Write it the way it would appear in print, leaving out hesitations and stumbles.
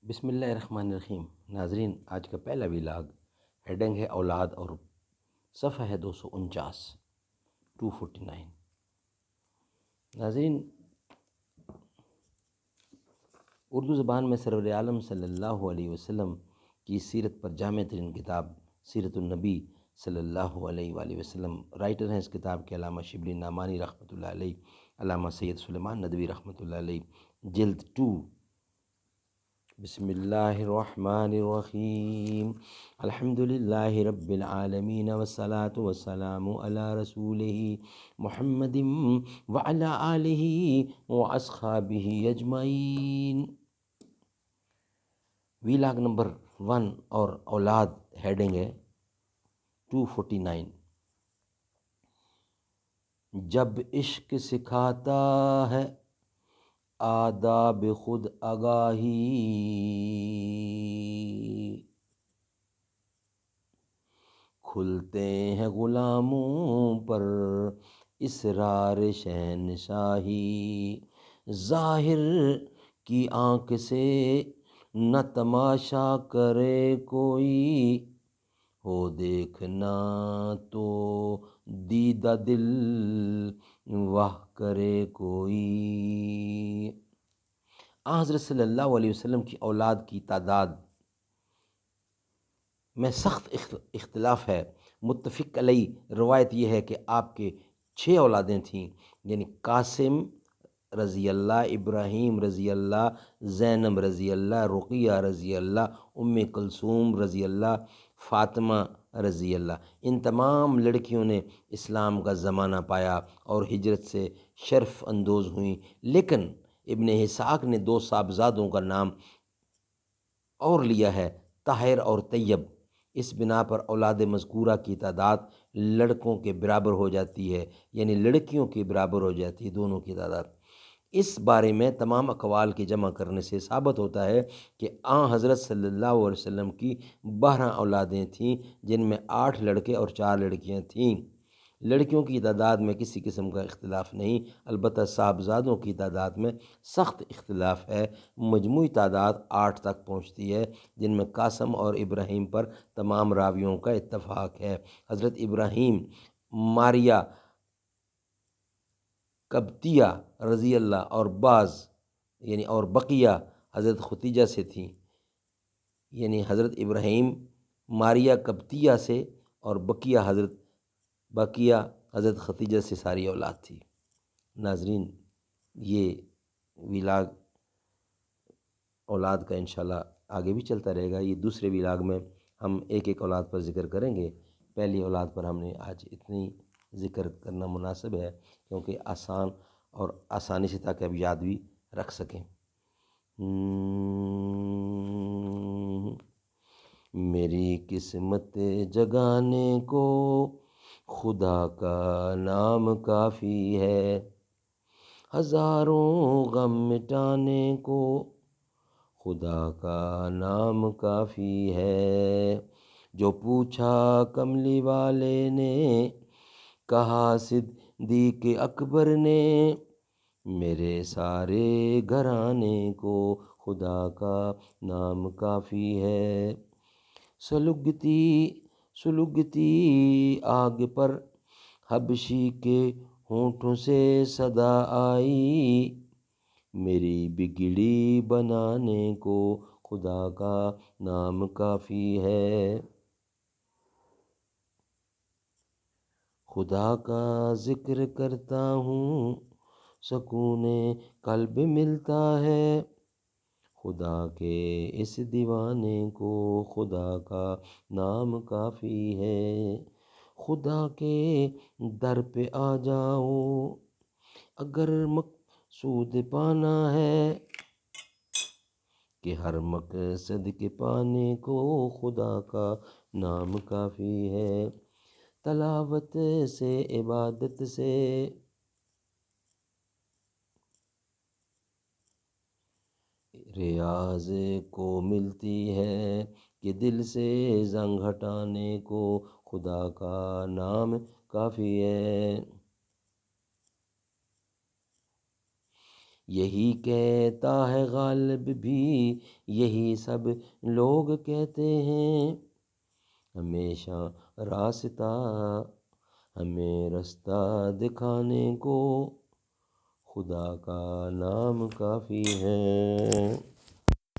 بسم اللہ الرحمن الرحیم۔ ناظرین، آج کا پہلا ویلاگ ہیڈنگ ہے اولاد اور صفحہ ہے 249۔ ناظرین، اردو زبان میں سرور عالم صلی اللہ علیہ وسلم کی سیرت پر جامع ترین کتاب سیرت النبی صلی اللہ علیہ وآلہ وسلم، رائٹر ہیں اس کتاب کے علامہ شبلی نعمانی رحمۃ اللہ علیہ، علامہ سید سلیمان ندوی رحمۃ اللہ علیہ، جلد 2۔ بسم اللہ الرحمن الرحیم۔ الحمد للہ رب العالمین والصلاة والسلام علی رسولہ محمد وعلی آلہ واصحابہ اجمعین۔ ویلاگ نمبر 1 اور اولاد ہیڈنگ ہے 249۔ جب عشق سکھاتا ہے آداب خود آگاہی، کھلتے ہیں غلاموں پر اسرار شہنشاہی، ظاہر کی آنکھ سے نہ تماشا کرے کوئی، ہو دیکھنا تو دیدہ دل واہ کرے کوئی۔ حضرت صلی اللہ علیہ وسلم کی اولاد کی تعداد میں سخت اختلاف ہے۔ متفق علیہ روایت یہ ہے کہ آپ کے 6 اولادیں تھیں، یعنی قاسم رضی اللہ، ابراہیم رضی اللہ، زینب رضی اللہ، رقیہ رضی اللہ، ام کلثوم رضی اللہ، فاطمہ رضی اللہ۔ ان تمام لڑکیوں نے اسلام کا زمانہ پایا اور ہجرت سے شرف اندوز ہوئیں، لیکن ابن اسحاق نے 2 صاحبزادوں کا نام اور لیا ہے، طاہر اور طیب۔ اس بنا پر اولاد مذکورہ کی تعداد لڑکوں کے برابر ہو جاتی ہے، یعنی لڑکیوں کے برابر ہو جاتی ہے دونوں کی تعداد۔ اس بارے میں تمام اقوال کی جمع کرنے سے ثابت ہوتا ہے کہ حضرت صلی اللہ علیہ وسلم کی 12 اولادیں تھیں، جن میں 8 لڑکے اور 4 لڑکیاں تھیں۔ لڑکیوں کی تعداد میں کسی قسم کا اختلاف نہیں، البتہ صاحبزادوں کی تعداد میں سخت اختلاف ہے۔ مجموعی تعداد 8 تک پہنچتی ہے، جن میں قاسم اور ابراہیم پر تمام راویوں کا اتفاق ہے۔ حضرت ابراہیم ماریہ قبطیہ رضی اللہ اور بقیہ حضرت ختیجہ سے تھیں، یعنی حضرت ابراہیم ماریہ قبطیہ سے اور بقیہ حضرت ختیجہ سے ساری اولاد تھی۔ ناظرین، یہ ویلاگ اولاد کا انشاءاللہ آگے بھی چلتا رہے گا۔ یہ دوسرے ویلاگ میں ہم ایک اولاد پر ذکر کریں گے۔ پہلی اولاد پر ہم نے آج اتنی ذکر کرنا مناسب ہے، کیونکہ آسانی سے تاکہ اب یاد بھی رکھ سکیں۔ میری قسمت جگانے کو خدا کا نام کافی ہے، ہزاروں غم مٹانے کو خدا کا نام کافی ہے۔ جو پوچھا کملی والے نے، کہا صدیق اکبر نے، میرے سارے گھرانے کو خدا کا نام کافی ہے۔ سلگتی آگ پر حبشی کے ہونٹوں سے صدا آئی، میری بگڑی بنانے کو خدا کا نام کافی ہے۔ خدا کا ذکر کرتا ہوں سکون قلب ملتا ہے، خدا کے اس دیوانے کو خدا کا نام کافی ہے۔ خدا کے در پہ آ جاؤ اگر مقصود پانا ہے، کہ ہر مقصد کے پانے کو خدا کا نام کافی ہے۔ تلاوت سے عبادت سے ریاض کو ملتی ہے، کہ دل سے زنگ ہٹانے کو خدا کا نام کافی ہے۔ یہی کہتا ہے غالب بھی، یہی سب لوگ کہتے ہیں، ہمیشہ راستہ ہمیں رستہ دکھانے کو خدا کا نام کافی ہے۔